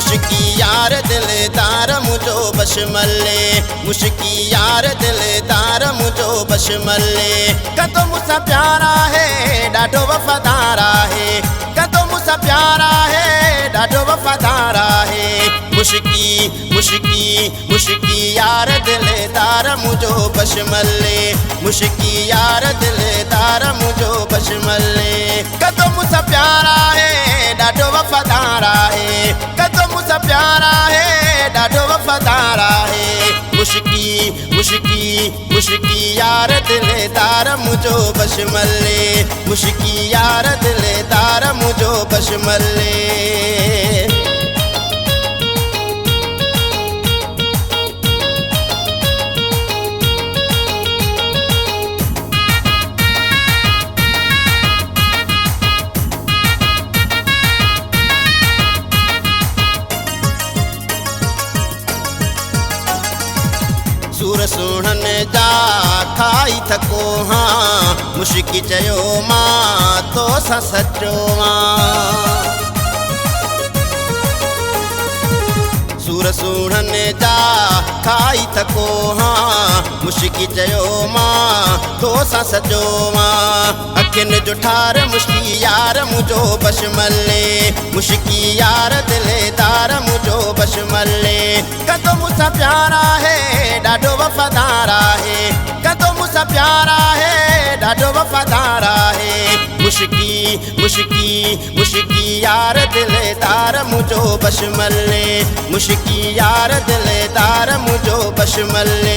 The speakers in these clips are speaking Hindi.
मुश्की यार दिलदार मुझो बशमले मुश्की यार दिलदार मुझो बशमले कतो मुसा प्यारा है डाढो वफादारा है कतो मुसा प्यारा है डाढो वफादारा है मुश्की मुश्की मुश्की यार दिलदार मुझो बशमले मुश्की यार दिलदार मुझो बशमले कतो मुसा प्यारा है डाढो वफादारा है कतो मुसा प्यारा है डाढो वफादारा है मुश्की मुश्की मुश्की यार दिलदार मुझो बशमले मुश्की यार दिलदार मुझो बशमले सूर सुणन जा खाई थको हाँ मुश्की चयो मां तो सा सचो सूर सुणन जा खाई थको हाँ मुश्की चयो मां तो सा सचो अखिन जो ठार मुश्की यार मुझो बशमले मुश्की यार दिलदार मुझो बशमले कतो मुसा प्यारा है डाढो वफादारा है कतो मुसा प्यारा है डाढो वफादारा है मुश्की मुश्की मुश्की यार दिलदार मुझो बशमले मुश्की यार दिलदार मुझो बशमले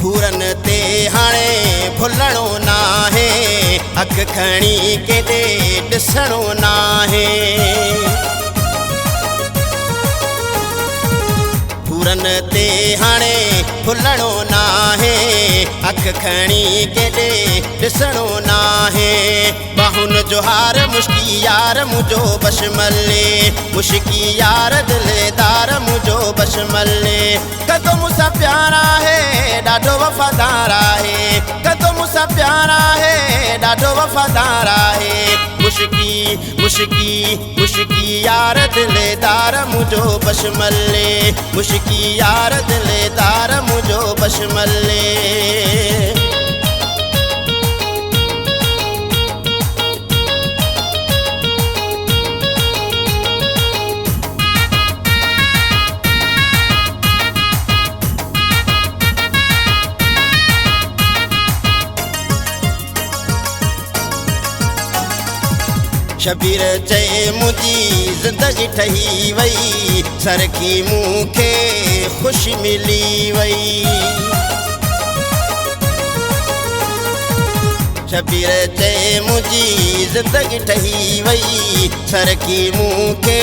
भूरन ते हाणे भुलणो ना है अख खणी केॾे ॾिसणो ना है भूरन ते हाणे भुलणो ना है अख खणी केॾे ॾिसणो ना है बाहुन जो हार मुश्की यार मुझो बशमले मुश्की यार दिलदार मुझो बशमले कतो मुसा प्यारा है डाढो वफादारा है कतो मुसा प्यारा है डाढो वफादारा है मुश्की मुश्की मुश्की यार दिलदार मुझो बशमले मुश्की यार दिलदार मुझो बशमले शबीर चए मुझी जिंदगी ठही वई सरखी मूंखे खुशी मिली वई शबीर चए मुझी जिंदगी ठही वई सरखी मूंखे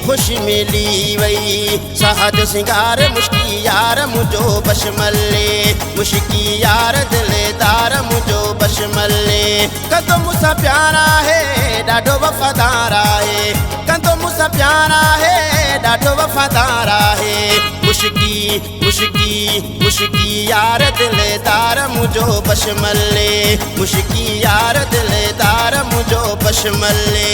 खुशी मिली वई साहज सिंगार मुश्की यार मुझो बशमले मुश्की यार दिलदार मुझो बशमले कतो मुसा प्यारा है डाढो वफादारा है कतो मुसा प्यारा है डाढो वफादारा है मुश्की मुश्की मुश्की यार दिलदार मुझो बशमले मुश्की यार दिलदार मुझो बशमले